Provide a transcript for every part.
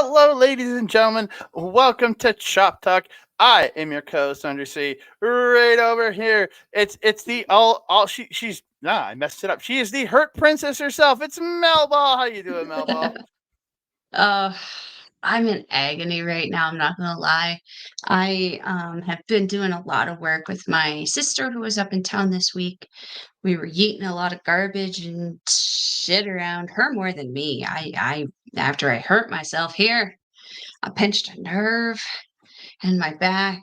Hello, ladies and gentlemen. Welcome to Chop Talk. I am your co-host, Andrew C. Right over here. It's the all she's I messed it up. She is the hurt princess herself. It's Melball. How you doing, Melball? Uh, I'm in agony right now, I'm not gonna lie. I have been doing a lot of work with my sister who was up in town this week. We were eating a lot of garbage and shit around her more than me. I after I hurt myself here, I pinched a nerve in my back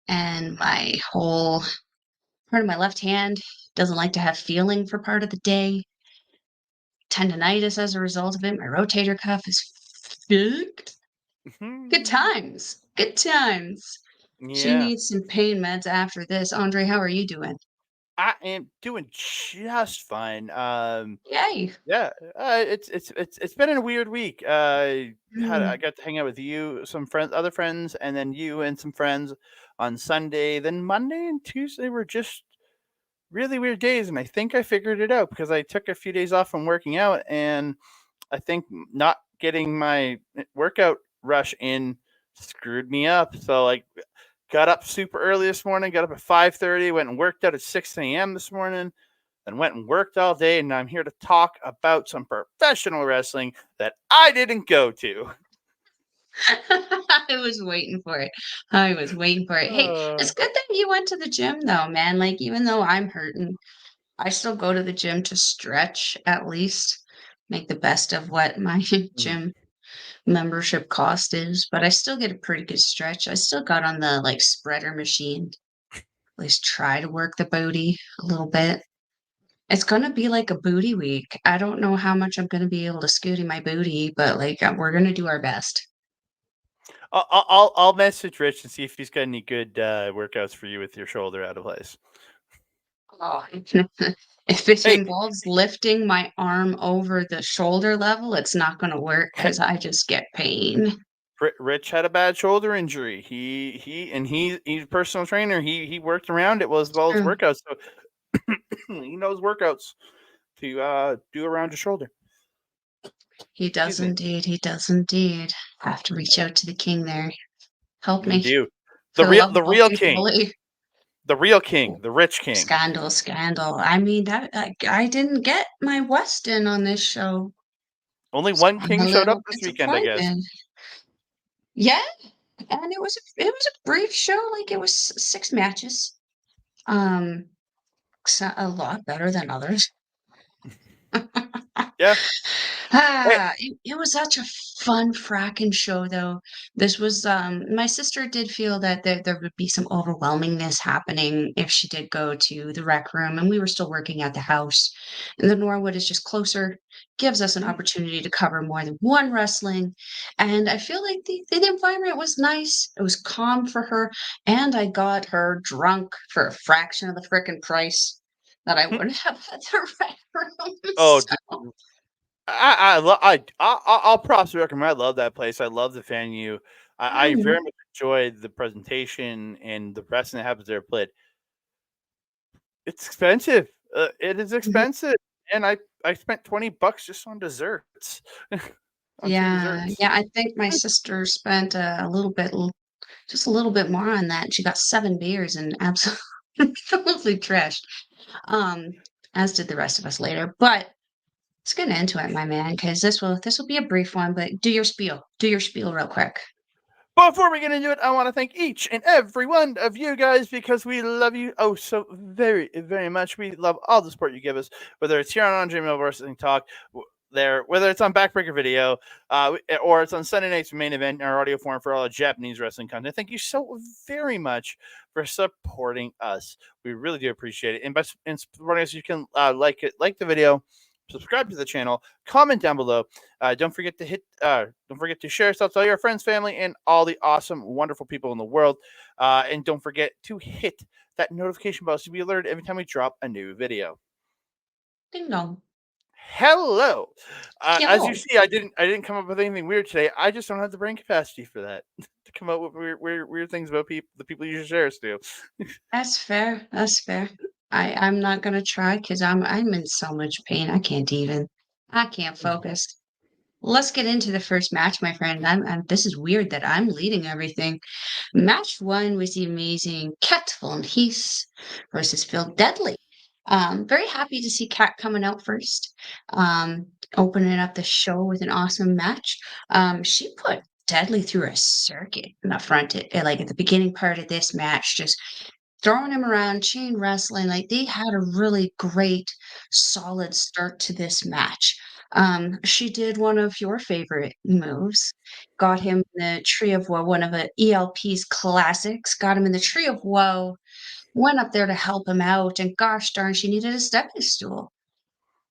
and my whole part of my left hand doesn't like to have feeling for part of the day. Tendonitis as a result of it. My rotator cuff is fucked. Good times. Good times. She Yeah, needs some pain meds after this. Andre, how are you doing? I am doing just fine. Yay. Yeah, it's been a weird week. I Mm. got to hang out with you, some friends, other friends, and then you and some friends on Sunday. Then Monday and Tuesday were just really weird days, and I think I figured it out because I took a few days off from working out, and I think not getting my workout rush in screwed me up. So like, got up super early this morning. Got up at 5:30. Went and worked out at 6 a.m. this morning. Then went and worked all day, and I'm here to talk about some professional wrestling that I didn't go to. I was waiting for it. I was waiting for it. Hey, Uh, it's good that you went to the gym though, man. Like, even though I'm hurting, I still go to the gym to stretch at least, make the best of what my gym membership cost is, but I still get a pretty good stretch. I still got on the like spreader machine. At least try to work the booty a little bit. It's gonna be like a booty week. I don't know how much I'm gonna be able to scooty my booty, but like we're gonna do our best. I'll message Rich and see if he's got any good workouts for you with your shoulder out of place. Oh, if it Hey, involves lifting my arm over the shoulder level, it's not gonna work hey, because I just get pain. Rich had a bad shoulder injury. He's a personal trainer. He worked around it was well as True. workouts. So he knows workouts to do around your shoulder. He Excuse does me. indeed. He does indeed. Have to reach out to the king there. Help You me. do. For the love The of all real things king. holy. The real king. The rich king. Scandal, scandal. I mean, that I didn't get my Weston on this show. Only So one I'm king a showed up little this weekend, I guess. disappointed. Yeah, and it was a brief show. Like it was 6 matches. Um, a lot better than others. Yeah. Hey, It was such a fun fracking show though. This was my sister did feel that there would be some overwhelmingness happening if she did go to the rec room and we were still working at the house. And the Norwood is just closer, gives us an opportunity to cover more than one wrestling. And I feel like the environment was nice. It was calm for her, and I got her drunk for a fraction of the frickin' price that I would have at the rec room. oh, So I'll props the recommend. I love that place. I love the venue. I mm. very much enjoyed the presentation and the wrestling that happens there. But it's expensive. It is expensive, and I spent $20 just on desserts, on two Yeah, desserts. yeah, I think my sister spent a little bit, just a little bit more on that. She got 7 beers and absolutely, absolutely trashed. Um, as did the rest of us later. But let's get into it, my man, because this will be a brief one. But do your spiel. Do your spiel real quick. But before we get into it, I want to thank each and every one of you guys because we love you oh so very, very much. We love all the support you give us, whether it's here on Andre Mill Wrestling Talk, there, whether it's on Backbreaker Video, or it's on Sunday night's main event in our audio form for all the Japanese wrestling content. Thank you so very much for supporting us. We really do appreciate it. And by supporting us, you can like the video, subscribe to the channel, comment down below. Don't forget to share stuff to all your friends, family, and all the awesome, wonderful people in the world. And don't forget to hit that notification bell to be alerted every time we drop a new video. Ding dong. Hello. As you Yo, see, I didn't come up with anything weird today. I just don't have the brain capacity for that to come up with weird things about the people you should share us to. that's fair. That's fair. I'm not gonna try because I'm in so much pain. I can't even. I can't focus. let's get into the first match, my friend. This is weird that I'm leading everything. Match one was the amazing Kat von Hees versus Phil Deadly. Very happy to see Kat coming out first, um, opening up the show with an awesome match. She put Deadly through a circuit in the front, like at the beginning part of this match, just throwing him around, chain wrestling. Like they had a really great, solid start to this match. She did one of your favorite moves, got him in the Tree of Woe, one of the ELP's classics, got him in the Tree of Woe, went up there to help him out, and gosh darn, she needed a stepping stool.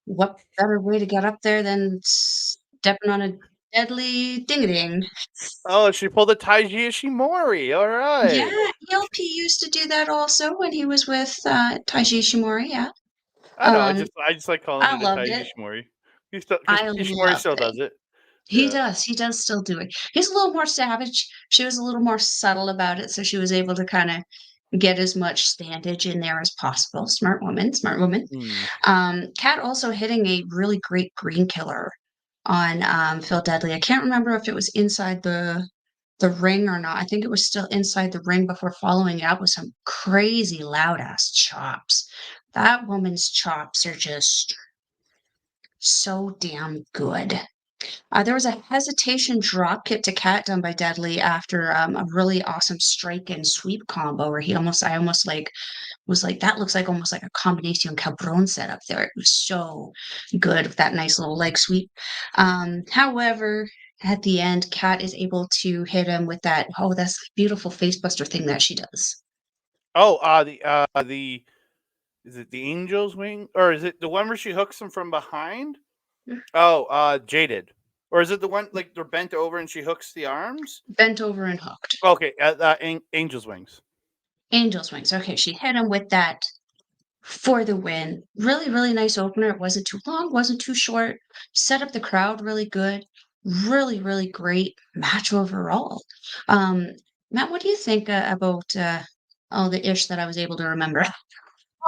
What better way to get up there than stepping on a deadly ding-a-ding? Oh, she pulled a Taiji Ishimori. All Yeah, right. ELP used to do that also when he was with Taiji Ishimori, yeah. I know. Um, I just like calling I it a loved Taiji it. Ishimori. He still because I Ishimori loved still it. does it. He Yeah. does. He does still do it. He's a little more savage. She was a little more subtle about it, so she was able to kind of get as much standage in there as possible. Smart woman, smart woman. Hmm. Kat also hitting a really great green killer on Phil Dudley. I can't remember if it was inside the ring or not. I think it was still inside the ring before following it up with some crazy loud ass chops. That woman's chops are just so damn good. There was a hesitation drop kick to Cat done by Deadly after a really awesome strike and sweep combo where I almost like was like that looks like almost like a combination cabron set up there. It was so good with that nice little leg sweep. However, at the end, Cat is able to hit him with that's beautiful facebuster thing that she does. Oh, the is it the Angel's Wing or is it the one where she hooks him from behind? Oh, Jaded. Or is it the one like they're bent over and she hooks the arms? Bent over and hooked. Okay, Angel's Wings. Angel's wings. Okay, she hit him with that for the win. Really, really nice opener. It wasn't too long, wasn't too short. Set up the crowd really good. Really, really great match overall. Um, Matt, what do you think about all the ish that I was able to remember?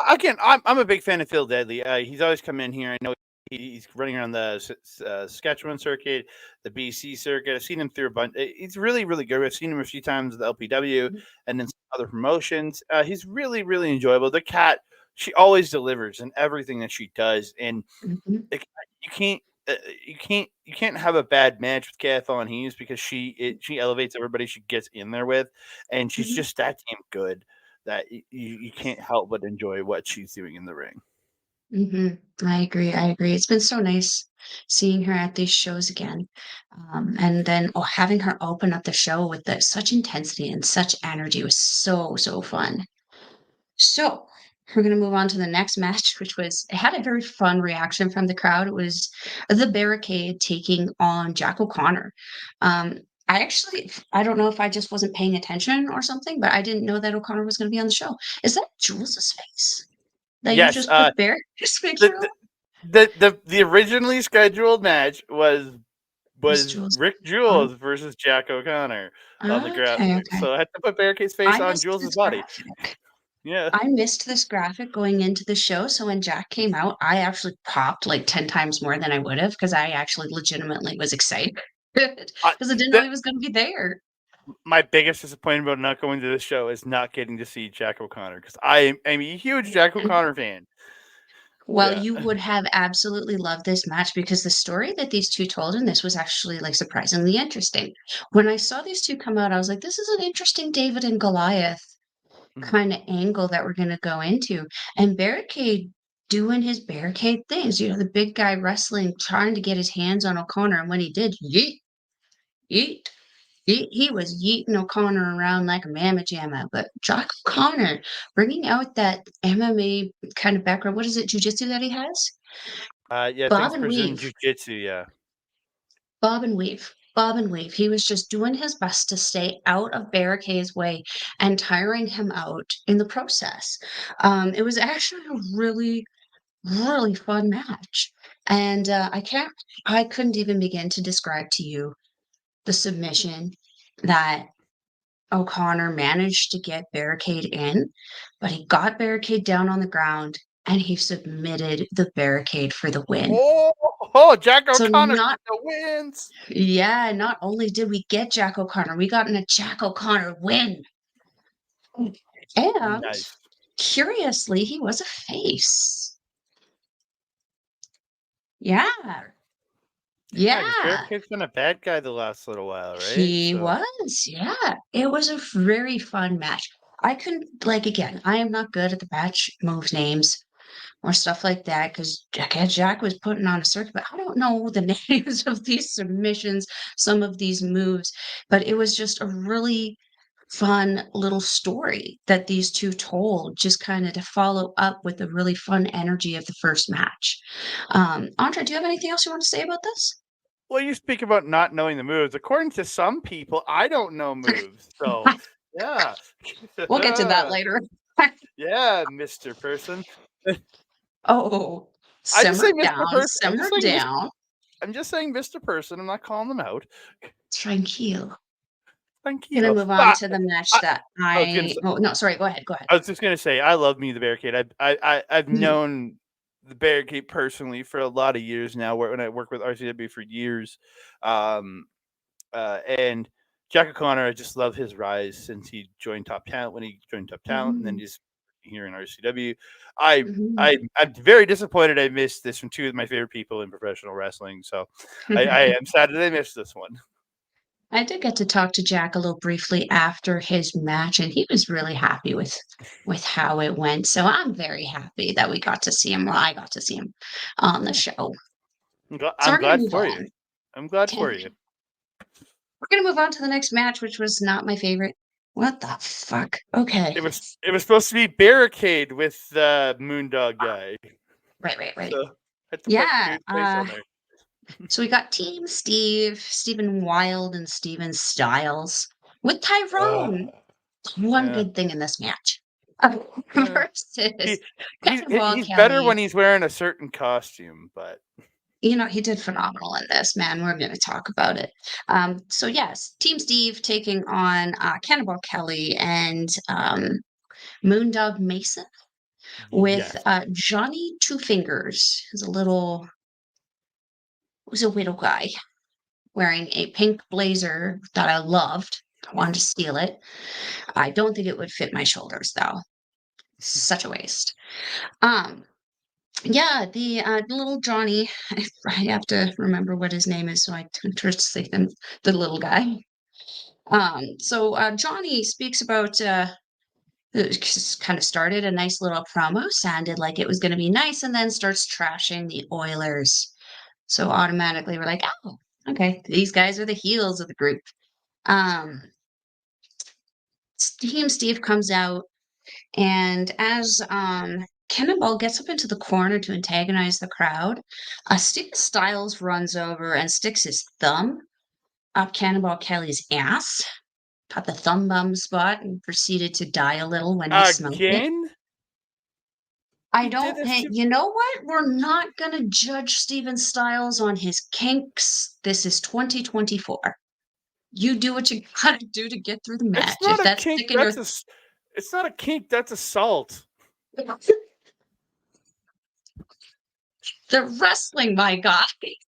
Again, I'm a big fan of Phil Deadly. He's always come in here. I know he's running around the Saskatchewan circuit, the BC circuit. I've seen him through a bunch. He's really, really good. I've seen him a few times at the LPW and then some other promotions. He's really, really enjoyable. The cat, she always delivers in everything that she does, and Mhm, like, you can't. You can't have a bad match with Kathleen Heez because she elevates everybody she gets in there with, and she's mhm, just that damn good that you can't help but enjoy what she's doing in the ring. mhm. I agree. I agree. It's been so nice seeing her at these shows again, and then having her open up the show with such intensity and such energy was so fun. So we're going to move on to the next match, which it had a very fun reaction from the crowd. It was the Barricade taking on Jack O'Connor. Um, I don't know if I just wasn't paying attention or something, but I didn't know that O'Connor was going to be on the show. Is that Jules's face that you Yes, just put Barricade's picture on? the, the originally scheduled match Was was Jules Rick on? Jules versus Jack O'Connor of the Okay, Grappling. okay. So I had to put Barricade's face I on missed Jules's this body. graphic. Yeah. I missed this graphic going into the show, so when Jack came out, I actually popped like 10 times more than I would have because I actually legitimately was excited because I, I didn't know that he was gonna be there. my biggest disappointment about not going to this show is not getting to see Jack O'Connor because I am a huge Jack O'Connor fan. Well, Yeah. you would have absolutely loved this match because the story that these 2 told in this was actually, like, surprisingly interesting. When I saw these 2 come out, I was like, "This is an interesting David and Goliath Mhm. kinda angle that we're gonna go into," and Barricade doing his Barricade things, the big guy wrestling, trying to get his hands on O'Connor, and when he did, yeet, yeet, yeet, he was yeeting O'Connor around like a mamma jamma, but Jack O'Connor bringing out that MMA kind of background. What is it, jujitsu that he has? Yeah, I think Bob it's and Brazilian weave, Jiu Jitsu. Yeah. bob and weave, bob and weave. He was just doing his best to stay out of Barricade's way and tiring him out in the process. It was actually a really, really fun match. And I couldn't even begin to describe to you the submission that O'Connor managed to get Barricade in, but he got Barricade down on the ground and he submitted the Barricade for the win. Oh! Oh, Jack So O'Connor not wins. yeah, not only did we get Jack O'Connor, we got a Jack O'Connor win. And Nice. curiously, he was a face. Yeah. Yeah, because Yeah. Barricade's been a bad guy the last little while, right? He So was. Yeah. It was a very fun match. I couldn't like again, I am not good at the match move names or stuff like that because Jack was putting on a circuit, but I don't know the names of these submissions, some of these moves, but it was just a really fun little story that these two told, just kind of to follow up with the really fun energy of the first match. Andre, do you have anything else you want to say about this? well, you speak about not knowing the moves. According to some people, I don't know moves. So yeah. We'll get to that later. Yeah, Mr. Person. Oh, I just say simmer Mr. down, Person. simmer down. I'm just saying Mr. Person. I'm not calling them out. Tranquilo. Thank Gonna you. move on But to the match I, that I was gonna say, oh no, sorry, go ahead, go ahead. I was just gonna say I love me the Barricade. I've Mhm, known the Barricade personally for a lot of years now. When I worked with RCW for years, um, and Jack O'Connor, I just love his rise since he joined Top Talent. When he joined Top Talent, and then mhm, he's here in RCW. I mhm. I'm very disappointed I missed this from two of my favorite people in professional wrestling. So I am sad that I missed this one. I did get to talk to Jack a little briefly after his match, and he was really happy with how it went. So I'm very happy that we got to see him. Well, I got to see him on the Yeah, show. So I'm we're gonna glad move for you. on. I'm glad Okay. for you. We're gonna move on to the next match, which was not my favorite. What the fuck? Okay. It was supposed to be Barricade with the Moondog guy. Right. So I had to put Yeah. two twice on there. So we got Team Steve, Stephen Wild, and Steven Styles with Tyrone. One Yeah. good thing in this match. Yeah. Versus He Cannonball he's better when Kelly. he's wearing a certain costume, but He did phenomenal in this, man. We're going to talk about it. So, yes, Team Steve taking on Cannonball Kelly and Moondog Mason with yes. Johnny Two Fingers, who's a little guy wearing a pink blazer that I loved. I wanted to steal it. I don't think it would fit my shoulders, though. Such a waste. Um, Yeah, the little Johnny, I have to remember what his name is so I can say him, the little guy. So Johnny speaks about kind of started a nice little promo, sounded like it was going to be nice, and then starts trashing the Oilers. So automatically we're like, oh, okay, these guys are the heels of the group. Um, Team Steve comes out, and as Cannonball gets up into the corner to antagonize the crowd, Steve Styles runs over and sticks his thumb up Cannonball Kelly's ass, got the thumb bum spot, and proceeded to die a little when he smoked it. Again? I He did don't, this hey, to you know what? We're not going to judge Steven Styles on his kinks. This is 2024. You do what you gotta do to get through the It's match. not If a that's kink, sticking your it's not a kink, that's assault. the wrestling, my God.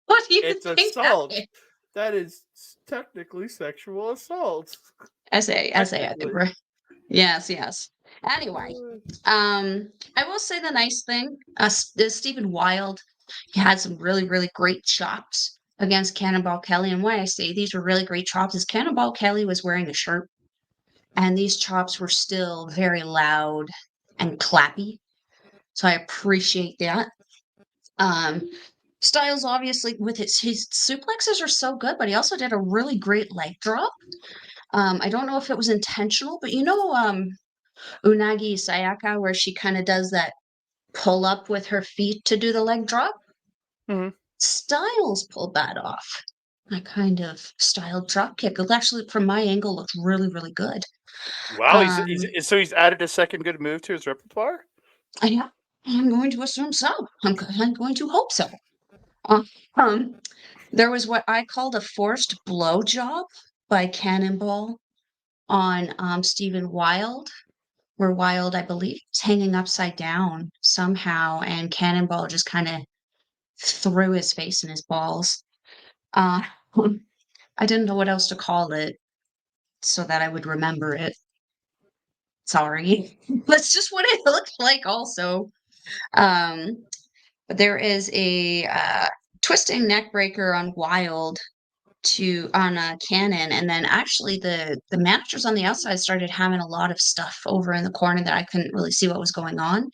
What do you It's think that assault. is? That is technically sexual assault. Essay, I think Technically. we're yes. Anyway, I will say the nice thing, Stephen Wild, he had some really, really great chops against Cannonball Kelly. And why I say these were really great chops is Cannonball Kelly was wearing a shirt, and these chops were still very loud and clappy. So I appreciate that. Um, Styles obviously with his suplexes are so good, but he also did a really great leg drop. I don't know if it was intentional, but Unagi Sayaka, where she kind of does that pull up with her feet to do the leg drop. Mhm. Styles pulled that off. A kind of style drop kick. It actually, from my angle, looked really, really good. Wow, Um, so he's added a second good move to his repertoire? yeah, I'm going to assume so. I'm going to hope so. Uh, um, there was what I called a forced blow job by Cannonball on Stephen Wild, where Wild, I believe, is hanging upside down somehow, and Cannonball just kind of threw his face in his balls. I didn't know what else to call it so that I would remember it. Sorry. That's just what it looked like also. But there is a twisting neck breaker on Wild on a Cannon, and then actually the managers on the outside started having a lot of stuff over in the corner that I couldn't really see what was going on.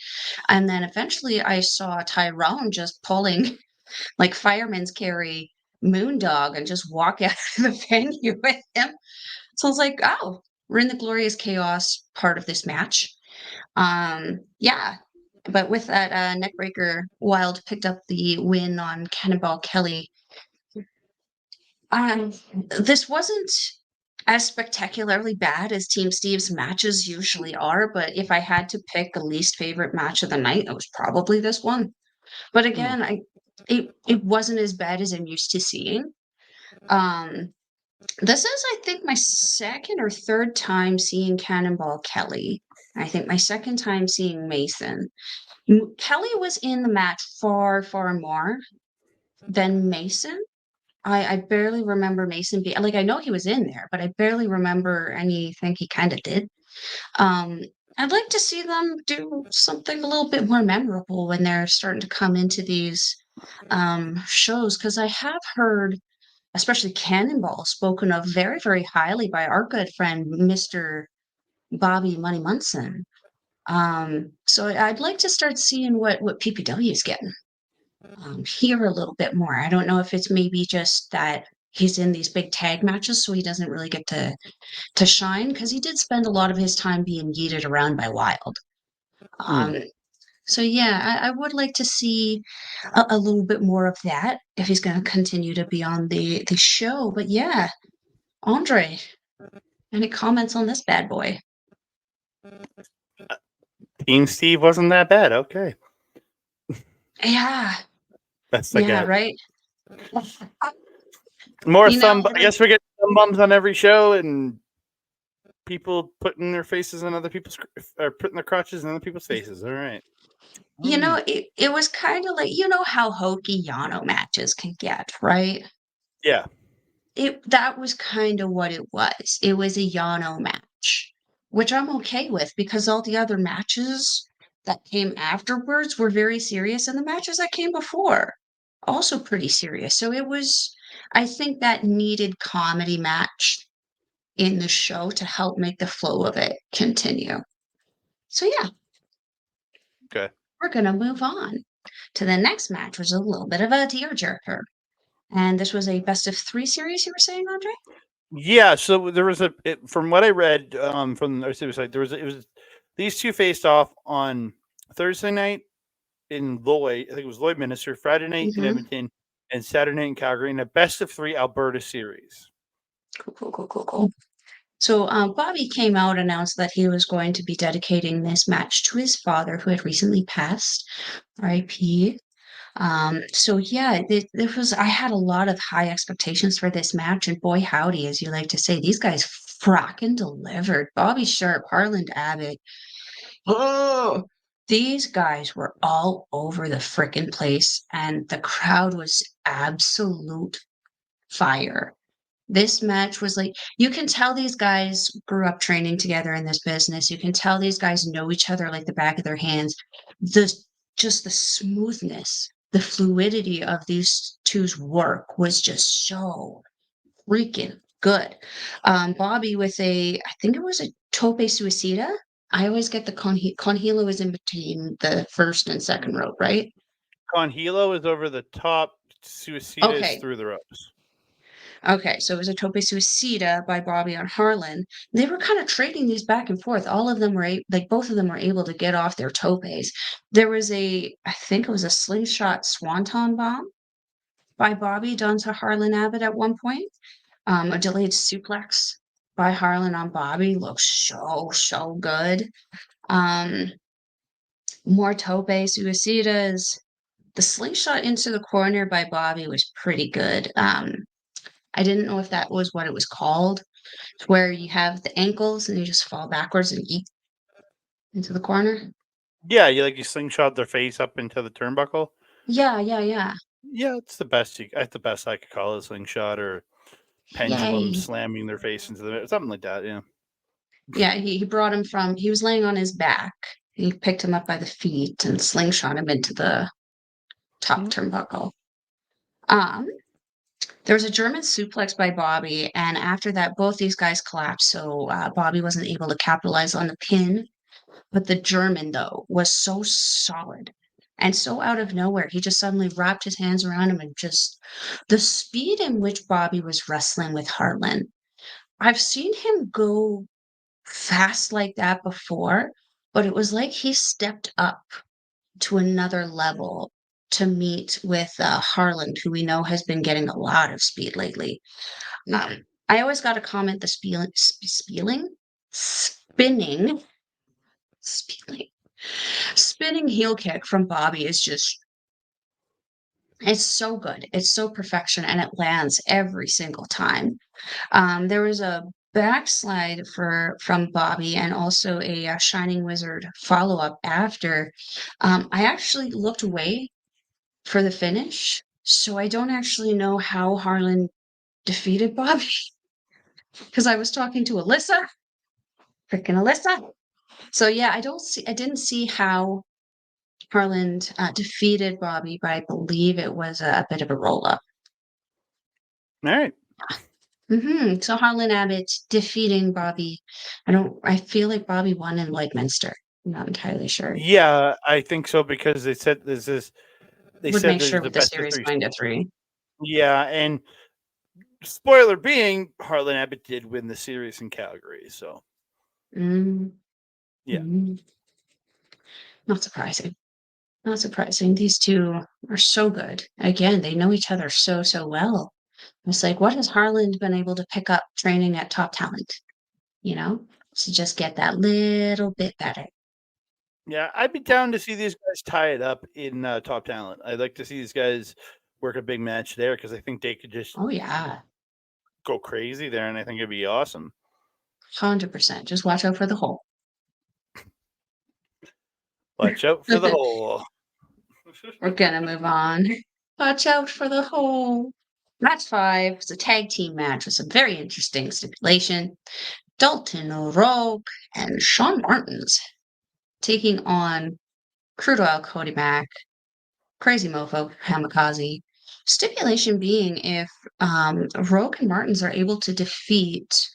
And then eventually I saw Tyrone just pulling like firemen's carry Moondog and just walk out of the venue with him. So I was like, oh, we're in the glorious chaos part of this match. Yeah. But with that neckbreaker, Wild picked up the win on Cannonball Kelly. This wasn't as spectacularly bad as Team Steve's matches usually are, but if I had to pick a least favorite match of the night, it was probably this one. But again, it wasn't as bad as I'm used to seeing. This is, I think, my second or third time seeing Cannonball Kelly. I think my second time seeing Mason. Kelly was in the match far, far more than Mason. I barely remember Mason being like, I know he was in there, but I barely remember anything he kind of did. I'd like to see them do something a little bit more memorable when they're starting to come into these shows, because I have heard, especially Cannonball, spoken of very, very highly by our good friend, Mr. Bobby Money Munson. So I'd like to start seeing what PPW is getting here a little bit more. I don't know if it's maybe just that he's in these big tag matches, so he doesn't really get to shine, because he did spend a lot of his time being yeeted around by Wild. So yeah, I would like to see a little bit more of that if he's going to continue to be on the show. But yeah, Andre, any comments on this bad boy? Team Steve wasn't that bad. Okay. Yeah. That's the Yeah, guy. right. More You thumb. know, I guess we're getting thumb bums on every show, and people putting their faces on other people's, or putting their crotches in other people's faces. All right. you know, it was kind of like, you know how hokey Yano matches can get, right? Yeah. That was kind of what it was. It was a Yano match, which I'm okay with, because all the other matches that came afterwards were very serious, and the matches that came before also pretty serious. So it was, I think, that needed comedy match in the show to help make the flow of it continue. So yeah, Okay. we're gonna move on to the next match, which was a little bit of a tearjerker. And this was a best of 3 series, you were saying, Andre? Yeah. So there was from what I read from the RCW site, it was these two faced off on Thursday night in Lloyd. I think it was Lloyd Minister. Friday night in Edmonton, and Saturday night in Calgary, in a best of 3 Alberta series. Cool. So Bobby came out, announced that he was going to be dedicating this match to his father, who had recently passed, R.I.P. So yeah, I had a lot of high expectations for this match, and boy howdy, as you like to say, these guys fracking delivered. Bobby Sharp, Harlon Abbott. Oh, these guys were all over the frickin' place, and the crowd was absolute fire. This match was like, you can tell these guys grew up training together in this business. You can tell these guys know each other like the back of their hands. The Just the smoothness, the fluidity of these two's work was just so freaking good. Bobby with I think it was a tope suicida. I always get the conhilo is in between the first and second rope, right? Conhilo is over the top. Suicida is Okay. through the ropes. Okay, so it was a tope suicida by Bobby on Harlan. They were kind of trading these back and forth. All of them were like both of them were able to get off their topes. There was I think it was a slingshot swanton bomb by Bobby done to Harlan Abbott at one point. A delayed suplex by Harlan on Bobby looks so good. More tope suicidas. The slingshot into the corner by Bobby was pretty good. I didn't know if that was what it was called, where you have the ankles and you just fall backwards and eat into the corner. Yeah, you slingshot their face up into the turnbuckle. Yeah. Yeah, it's the best. That's the best I could call it, a slingshot or pendulum Yay. slamming their face into the something like that. Yeah. Yeah, he brought him from he was laying on his back. He picked him up by the feet and slingshot him into the top turnbuckle. Um, there was a German suplex by Bobby, and after that, both these guys collapsed. So Bobby wasn't able to capitalize on the pin. But the German, though, was so solid and so out of nowhere. He just suddenly wrapped his hands around him and just the speed in which Bobby was wrestling with Harlan. I've seen him go fast like that before, but it was like he stepped up to another level to meet with Harlan, who we know has been getting a lot of speed lately. I always got to comment the spinning, spilling, spinning heel kick from Bobby is just it's so good. It's so perfection and it lands every single time. There was a backslide from Bobby and also a Shining Wizard follow-up after. I actually looked away for the finish, so I don't actually know how Harlan defeated Bobby because I was talking to Alyssa, freaking Alyssa. So yeah, I didn't see how Harlan defeated Bobby, but I believe it was a bit of a roll up. All right. So Harlan Abbott defeating Bobby. I feel like Bobby won in Lloydminster. I'm not entirely sure. Yeah, I think so because they said this is. They Would said make there's sure the with the best of series three. going to 3. Yeah, and spoiler being, Harlan Abbott did win the series in Calgary. So Mm, yeah. mm. Not surprising. Not surprising. These two are so good. Again, they know each other so well. It's like, what has Harlan been able to pick up training at Top Talent? You know, to just get that little bit better. Yeah, I'd be down to see these guys tie it up in Top Talent. I'd like to see these guys work a big match there because I think they could just Oh yeah, go crazy there, and I think it'd be awesome. 100%. Just watch out for the hole. Watch out for the hole. We're gonna move on. Watch out for the hole. Match 5 is a tag team match with some very interesting stipulation. Dalton Rogue and Shaun Martens taking on Crude Oil Cody Mack, Crazy Mofo Kamikaze. Stipulation being if Rogue and Martens are able to defeat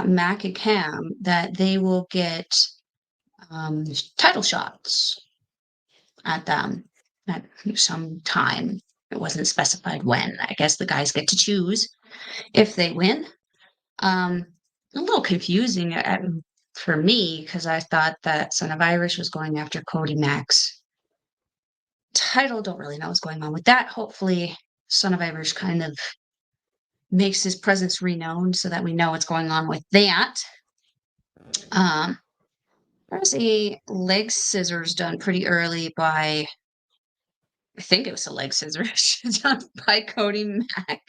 Mac and Cam, that they will get title shots at them at some time. It wasn't specified when. I guess the guys get to choose if they win. A little confusing for me because I thought that Son of Irish was going after Cody Mack's title. Don't really know what's going on with that. Hopefully, Son of Irish kind of makes his presence renowned so that we know what's going on with that. Um, there's a leg scissors done pretty early by, I think it was a leg scissors done by Cody Mack.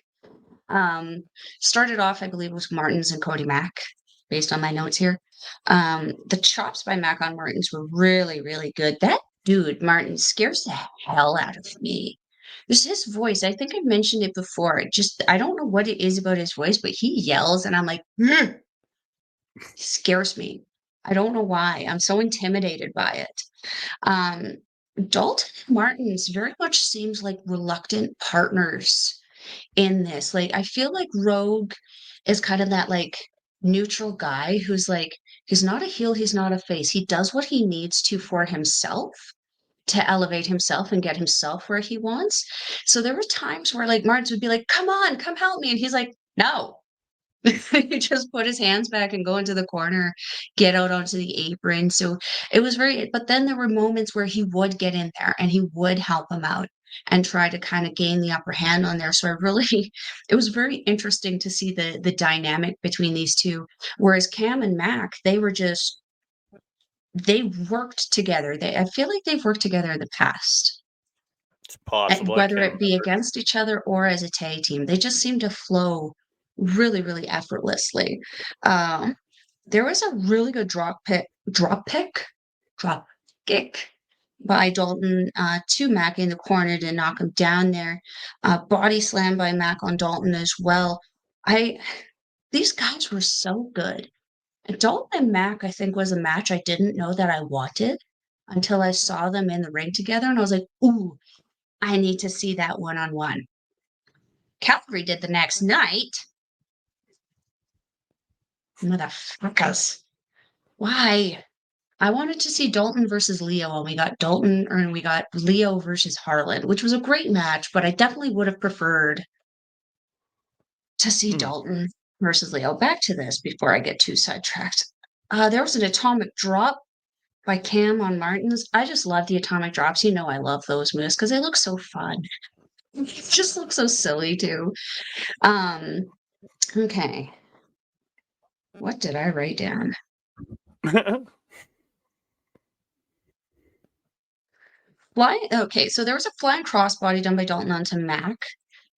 Started off, I believe, with Martens and Cody Mack, based on my notes here. The chops by Mac on Martens were really good. That dude, Martin, scares the hell out of me. There's his voice. I think I mentioned it before. I don't know what it is about his voice, but he yells, and I'm like, he scares me. I don't know why. I'm so intimidated by it. Um, Dalton and Martins very much seems like reluctant partners in this. Like, I feel like Rogue is kind of that like neutral guy who's like, he's not a heel, he's not a face. He does what he needs to for himself to elevate himself and get himself where he wants. So there were times where like Martins would be like, come on, come help me. And he's like, no. He just put his hands back and go into the corner, get out onto the apron. So it was but then there were moments where he would get in there and he would help him out and try to kind of gain the upper hand on there. So it was very interesting to see the dynamic between these two. Whereas Cam and Mac, they worked together. I feel like they've worked together in the past, It's possible. I whether can't it be remember. against each other or as a tag team. They just seem to flow really effortlessly. Um, there was a really good drop kick by Dalton to Mac in the corner to knock him down there. Body slam by Mac on Dalton as well. These guys were so good. And Dalton and Mac, I think, was a match I didn't know that I wanted until I saw them in the ring together, and I was like, ooh, I need to see that one-on-one. Calgary did the next night. Motherfuckers. Why? I wanted to see Dalton versus Leo, and we got Leo versus Harlon, which was a great match, but I definitely would have preferred to see Dalton versus Leo. Back to this before I get too sidetracked. There was an atomic drop by Cam on Martens. I just love the atomic drops. You know I love those moves because they look so fun. They just look so silly too. Okay. What did I write down? Okay, so there was a flying crossbody done by Dalton onto Mac.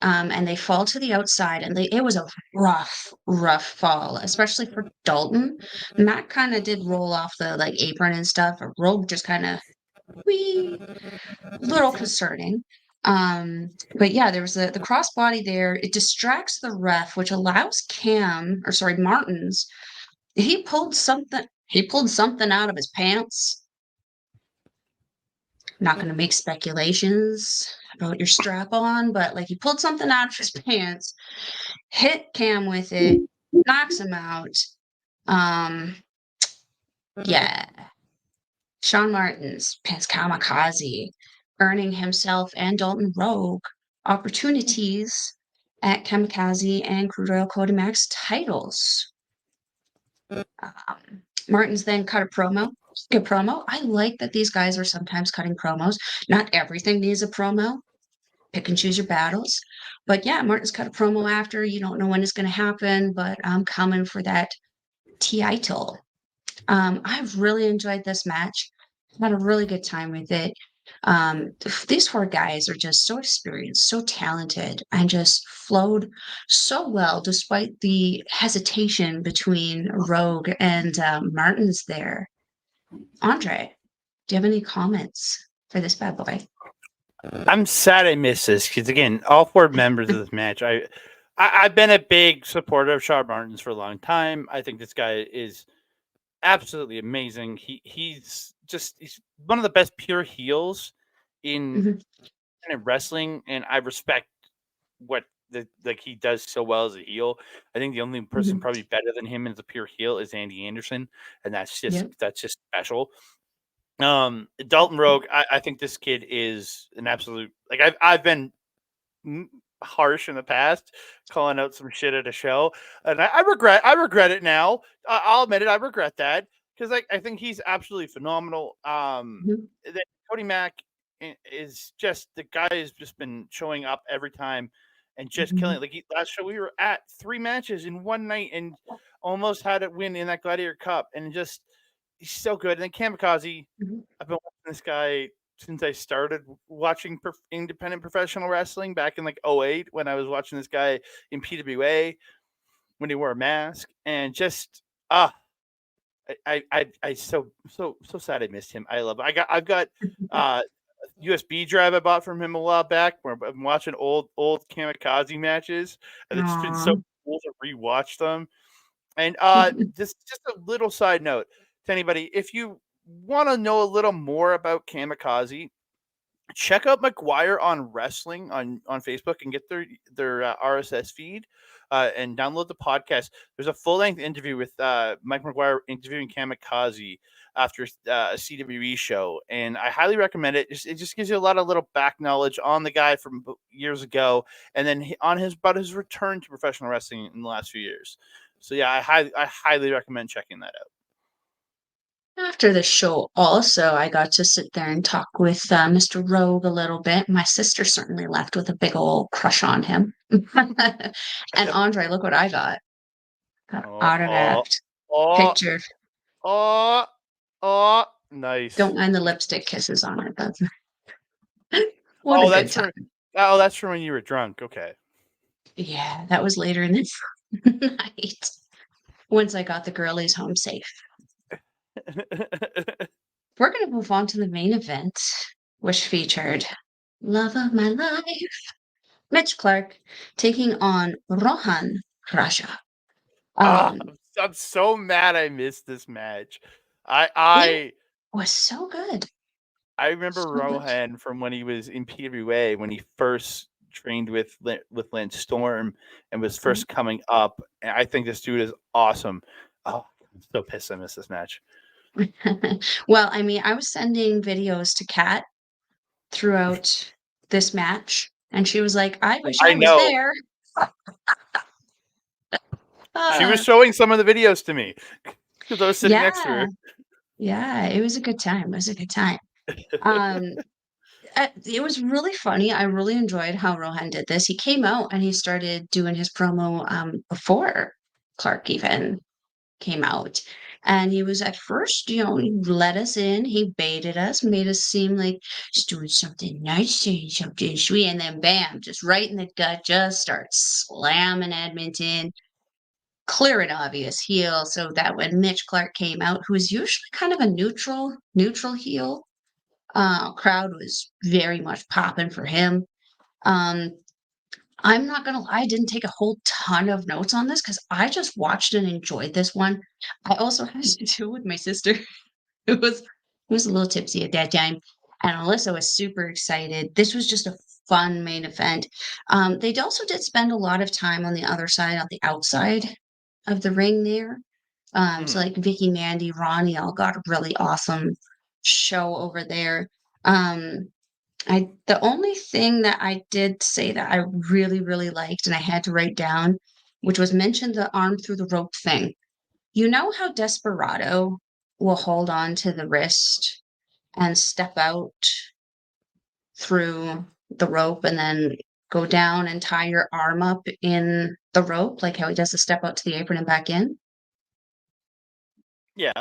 And they fall to the outside, and it was a rough fall, especially for Dalton. Mac kind of did roll off the apron and stuff. A Rogue just kind of little concerning. But yeah, there was the crossbody there. It distracts the ref, which allows Martens. He pulled something out of his pants. Not going to make speculations about your strap on, but he pulled something out of his pants, hit Cam with it, knocks him out. Yeah. Shaun Martens pins Camikaze, earning himself and Dalton Rogue opportunities at Camikaze and Crude Oil Cody Max titles. Martens then cut a promo. Good promo. I like that these guys are sometimes cutting promos. Not everything needs a promo. Pick and choose your battles. But yeah, Martens cut a promo after. You don't know when it's going to happen, but I'm coming for that title. I've really enjoyed this match. Had a really good time with it. These four guys are just so experienced, so talented, and just flowed so well despite the hesitation between Rogue and Martens there. Andre, do you have any comments for this bad boy? I'm sad I missed this because, again, all four members of this match, I've been a big supporter of Shaun Martens for a long time. I think this guy is absolutely amazing. He's one of the best pure heels in wrestling, and I respect what he does so well as a heel. I think the only person probably better than him as a pure heel is Andy Anderson, and that's just special. Dalton Rogue, I think this kid is an absolute I've been harsh in the past, calling out some shit at a show, and I regret it now. I'll admit it, I regret that because I think he's absolutely phenomenal. Cody Mack is just the guy has just been showing up every time and just killing it. Last show we were at 3 matches in one night and almost had it win in that Gladiator Cup, and just he's so good. And then Camikaze, I've been watching this guy since I started watching independent professional wrestling back in 2008 when I was watching this guy in PWA when he wore a mask, and just I so sad I missed him. I love it. I've got USB drive I bought from him a while back where I'm watching old Camikaze matches, and it's been so cool to rewatch them. And just a little side note to anybody, if you want to know a little more about Camikaze, check out McGuire on Wrestling on Facebook and get their RSS feed and download the podcast. There's a full-length interview with Mike McGuire interviewing Camikaze after a CWE show, and I highly recommend it. It just gives you a lot of little back knowledge on the guy from years ago, and then about his return to professional wrestling in the last few years. So yeah, I highly recommend checking that out. After the show, also, I got to sit there and talk with Mr. Rogue a little bit. My sister certainly left with a big old crush on him. And Andre, look what I got. Autographed picture. Nice. Don't mind the lipstick kisses on it. But what a good time. That's from when you were drunk. Okay. Yeah, that was later in the night. Once I got the girlies home safe. we're going to move on to the main event, which featured Love of My Life, Mitch Clarke taking on Rohan. I'm so mad I missed this match. It I was so good. I remember So good. Rohan from when he was in PWA when he first trained with Lance Storm and was first coming up. And I think this dude is awesome. Oh, I'm so pissed I missed this match. Well, I mean, I was sending videos to Kat throughout this match, and she was like, "I wish I was know. there." She was showing some of the videos to me because I was sitting next to Yeah, her. yeah, it was a good time. It was a good time. It was really funny. I really enjoyed how Rohan did this. He came out and he started doing his promo before Clarke even came out. And he was at first, he let us in, he baited us, made us seem like he's doing something nice, saying something sweet, and then bam, just right in the gut, just starts slamming Edmonton. Clear and obvious heel. So that when Mitch Clarke came out, who is usually kind of a neutral heel, crowd was very much popping for him. Um, I'm not gonna lie, I didn't take a whole ton of notes on this because I just watched and enjoyed this one. I also had to do with my sister, who was a little tipsy at that time, and Alyssa was super excited. This was just a fun main event. They also did spend a lot of time on the other side, on the outside of the ring there. So like Vicky, Mandy, Ronnie all got a really awesome show over there. The only thing that I did say that I really liked and I had to write down, which was mentioned the arm through the rope thing. You know how Desperado will hold on to the wrist and step out through the rope and then go down and tie your arm up in the rope, like how he does the step out to the apron and back in? Yeah.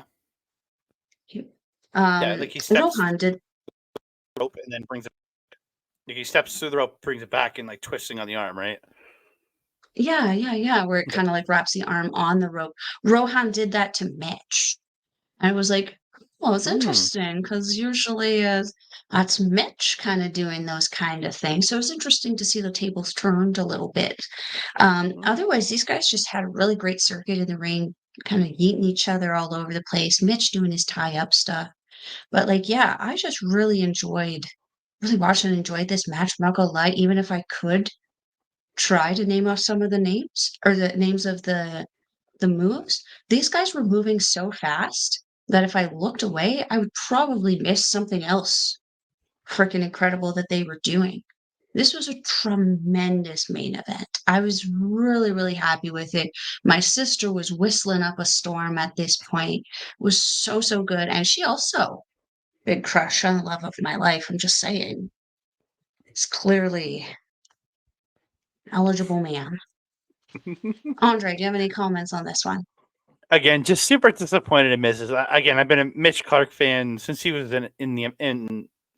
Like he steps Rohan did. rope and then brings it. Like he steps through the rope, brings it back, and like twisting on the arm, right? Yeah, where it kind of like wraps the arm on the rope. Rohan did that to Mitch. I was like, well, it's interesting because usually that's Mitch kind of doing those kind of things. So it's interesting to see the tables turned a little bit. Otherwise, these guys just had a really great circuit in the ring, kind of yeeting each other all over the place. Mitch doing his tie-up stuff. But like, yeah, I just really watched and enjoyed this match. I'm not gonna lie, even if I could try to name off some of the names or the names of the moves, these guys were moving so fast that if I looked away, I would probably miss something else freaking incredible that they were doing. This was a tremendous main event. I was really happy with it. My sister was whistling up a storm at this point. It was so good. And she also big crush on the love of my life. I'm just saying. It's clearly eligible man. Andre, do you have any comments on this one? Again, just super disappointed in misses. Again, I've been a Mitch Clarke fan since he was in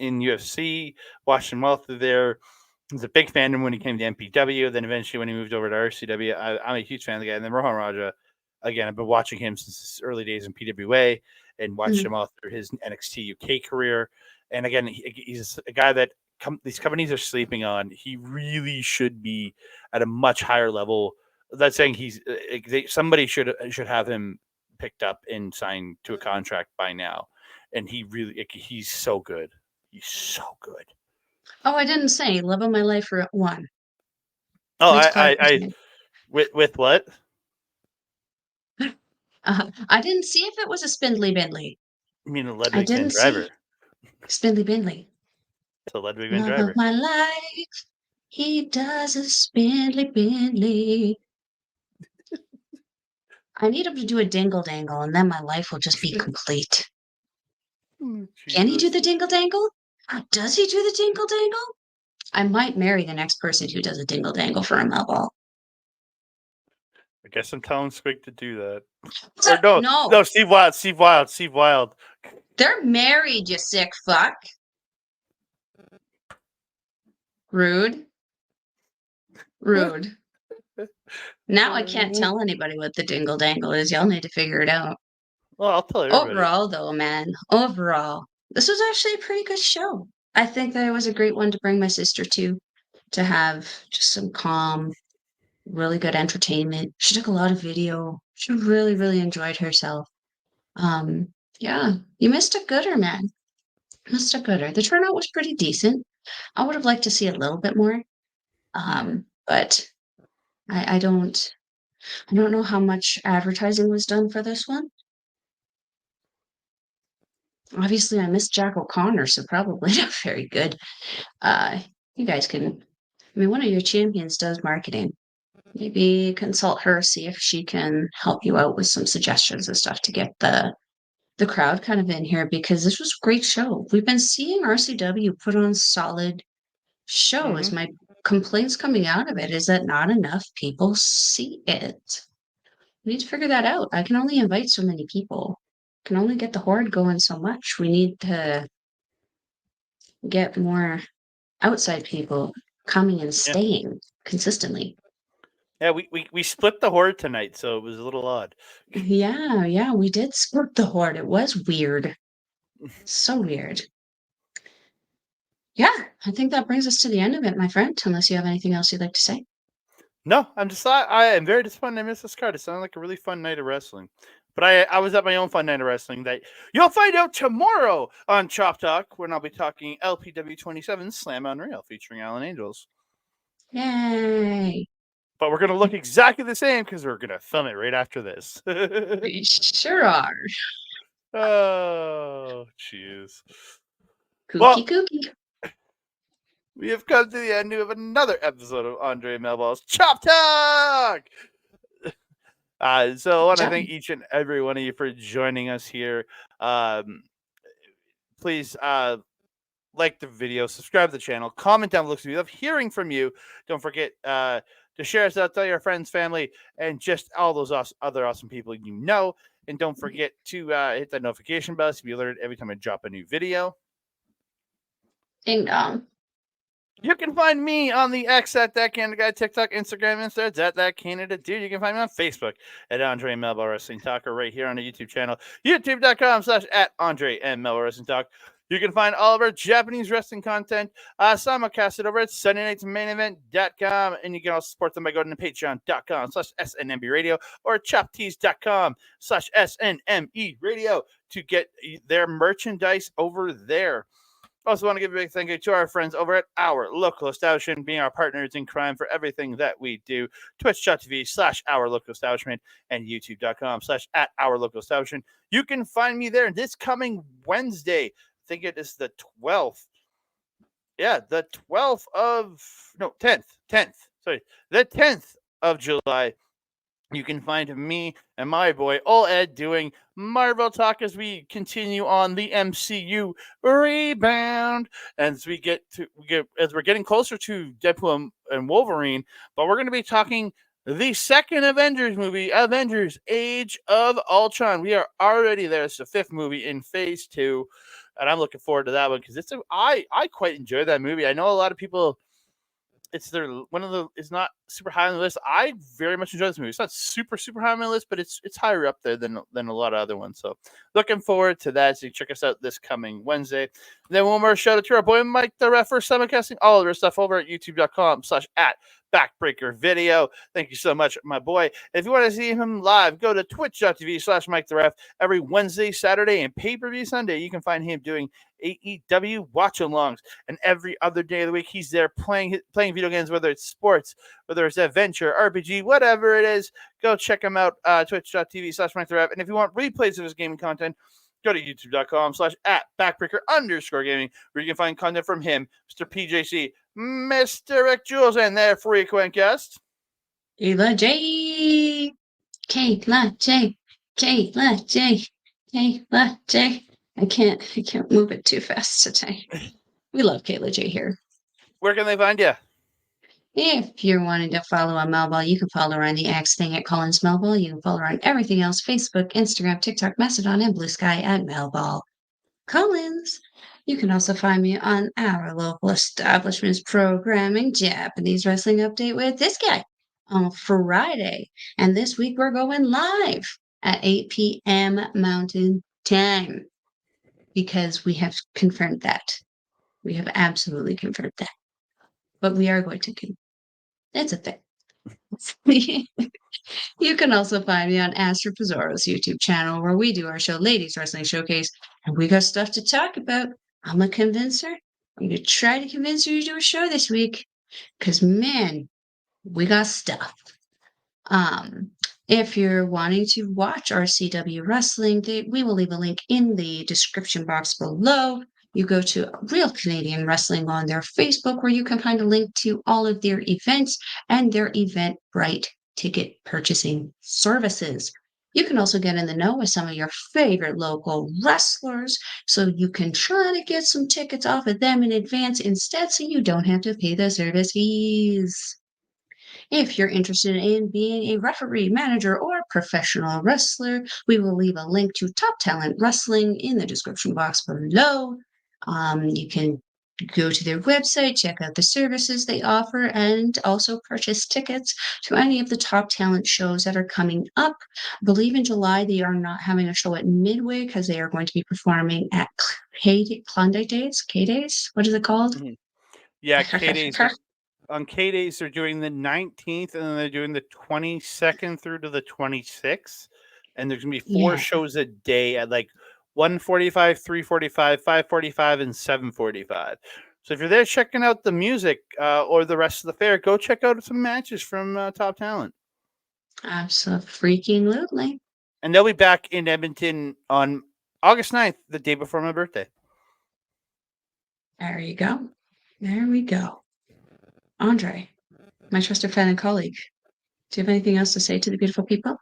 UFC. Watched him well through there. I was a big fan of him when he came to MPW. Then eventually when he moved over to RCW, I'm a huge fan of the guy. And then Rohan Raja, again, I've been watching him since his early days in PWA and watched him all through his NXT UK career. And again, he's a guy that these companies are sleeping on. He really should be at a much higher level. That's saying somebody should have him picked up and signed to a contract by now. And he's so good. He's so good. Oh, I didn't say love of my life for one. Oh, Mitch Clarke with what? I didn't see if it was a spindly bindly. You mean a I Ludwig Van didn't Driver? see spindly bindly. It's a Ludwig Van Love Driver. of my life, he does a spindly bindly. I need him to do a dingle dangle, and then my life will just be complete. Can he do the dingle dangle? Does he do the dingle dangle? I might marry the next person who does a dingle dangle for a Melball. I guess I'm telling Squig to do that. Or no, Steve Wild. They're married, you sick fuck. Rude. Now I can't tell anybody what the dingle dangle is. Y'all need to figure it out. Well, I'll tell everybody. Overall, though, man. Overall, this was actually a pretty good show. I think that it was a great one to bring my sister to have just some calm, really good entertainment. She took a lot of video. She really, really enjoyed herself. Um, yeah, you missed a gooder, man. Missed a gooder. The turnout was pretty decent. I would have liked to see a little bit more. But I don't know how much advertising was done for this one. Obviously, I missed Jack O'Connor, so probably not very good. You guys can, I mean, one of your champions does marketing. Maybe consult her, see if she can help you out with some suggestions and stuff to get the crowd kind of in here because this was a great show. We've been seeing RCW put on solid shows. Mm-hmm. My complaints coming out of it is that not enough people see it. We need to figure that out. I can only invite so many people. Can only get the horde going so much. We need to get more outside people coming and Yeah. staying consistently. Yeah, we split the horde tonight, so it was a little odd. Yeah, we did split the horde. It was weird. So weird. Yeah, I think that brings us to the end of it, my friend, unless you have anything else you'd like to say. No, I am very disappointed I missed this card. It sounded like a really fun night of wrestling. But I was at my own fun night of wrestling that you'll find out tomorrow on Chop Talk, when I'll be talking LPW 27 Slam Unreal featuring Alan Angels. Yay! But we're going to look exactly the same because we're going to film it right after this. We sure are. Oh, jeez. Kooky Well, kooky. we have come to the end of another episode of Andre Melball's Chop Talk! So I want to thank each and every one of you for joining us here. Please like the video, subscribe to the channel, comment down below. We love hearing from you. Don't forget to share us out, tell your friends, family, and just all those other awesome people you know. And don't forget to hit that notification bell to be alerted every time I drop a new video. Ding dong. You can find me on the X at That Canada Guy, TikTok, Instagram, Insta at That Canada Dude. You can find me on Facebook at Andre Melball Wrestling Talk, or right here on the YouTube channel, youtube.com/ at Andre and Melball Wrestling Talk. You can find all of our Japanese wrestling content simulcasted over at SundayNightsMainEvent.com, and you can also support them by going to Patreon.com/SNMB Radio or ChopTees.com/SNME Radio to get their merchandise over there. Also want to give a big thank you to our friends over at Our Local Establishment, being our partners in crime for everything that we do. Twitch.tv/Our Local Establishment and YouTube.com/at Our Local Establishment. You can find me there this coming Wednesday. I think it is the 12th. Yeah, the 12th of, no, 10th. Sorry, the 10th of July. You can find me and my boy Ol Ed doing Marvel Talk as we continue on the MCU rebound. As we're getting closer to Deadpool and Wolverine, but we're going to be talking the second Avengers movie, Avengers: Age of Ultron. We are already there. It's the 5th movie in Phase 2, and I'm looking forward to that one because I quite enjoy that movie. I know a lot of people. It's not super high on the list. I very much enjoy this movie. It's not super high on my list, but it's higher up there than a lot of other ones. So looking forward to that. So you check us out this coming Wednesday. And then one more shout out to our boy Mike the Ref for simulcasting all of our stuff over at youtube.com/at Backbreaker Video. Thank you so much, my boy. If you want to see him live, go to twitch.tv/Mike the Ref every Wednesday, Saturday, and pay-per-view Sunday. You can find him doing AEW watch-alongs, and every other day of the week he's there playing video games, whether it's sports, whether it's adventure, RPG, whatever it is. Go check him out, twitch.tv/Mike the Ref. And if you want replays of his gaming content, go to youtube.com/at Backbreaker_gaming, where you can find content from him, Mr. PJC, Mr. Rick Jules, and their frequent guest, Kayla J. Kayla J. Kayla J. Kayla J. I can't move it too fast today. We love Kayla J here. Where can they find you? If you're wanting to follow on Melball, you can follow her on the X thing at Collins Melball. You can follow her on everything else: Facebook, Instagram, TikTok, Mastodon, and Blue Sky at Melball Collins. You can also find me on Our Local Establishment's programming, Japanese Wrestling Update, with this guy on Friday. And this week we're going live at 8 p.m. Mountain Time. because we have confirmed that. We have absolutely confirmed that. But we are going to. It's a thing. You can also find me on Astro Pizarro's YouTube channel where we do our show, Ladies Wrestling Showcase, and we got stuff to talk about. I'm going to convince her. I'm going to try to convince her to do a show this week because, man, we got stuff. If you're wanting to watch RCW Wrestling, we will leave a link in the description box below. You go to Real Canadian Wrestling on their Facebook, where you can find a link to all of their events and their Eventbrite ticket purchasing services. You can also get in the know with some of your favorite local wrestlers, so you can try to get some tickets off of them in advance instead, so you don't have to pay the service fees. If you're interested in being a referee, manager, or professional wrestler, we will leave a link to Top Talent Wrestling in the description box below. You can go to their website, check out the services they offer, and also purchase tickets to any of the Top Talent shows that are coming up. I believe in July they are not having a show at Midway because they are going to be performing at Klondike Days? K-Days? What is it called? Mhm. Yeah, K-Days. On K-Days, they're doing the 19th, and then they're doing the 22nd through to the 26th. And there's going to be 4 Yeah. shows a day at like 1:45, 3:45, 5:45, and 7:45. So if you're there checking out the music or the rest of the fair, go check out some matches from Top Talent. Absolutely. And they'll be back in Edmonton on August 9th, the day before my birthday. There you go. There we go. Andre, my trusted friend and colleague, do you have anything else to say to the beautiful people?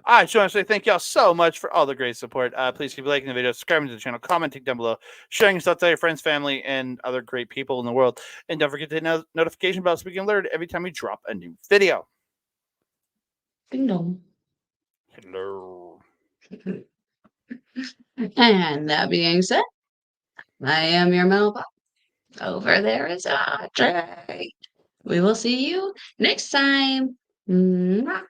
I just want to say thank y'all so much for all the great support. Please keep liking the video, subscribing to the channel, commenting down below, sharing your thoughts to your friends, family, and other great people in the world. And don't forget to hit the notification bell so we can alert every time we drop a new video. Ding dong. Hello. And that being said, I am your Melball. Over there is Andre. We will see you next time. Mwah.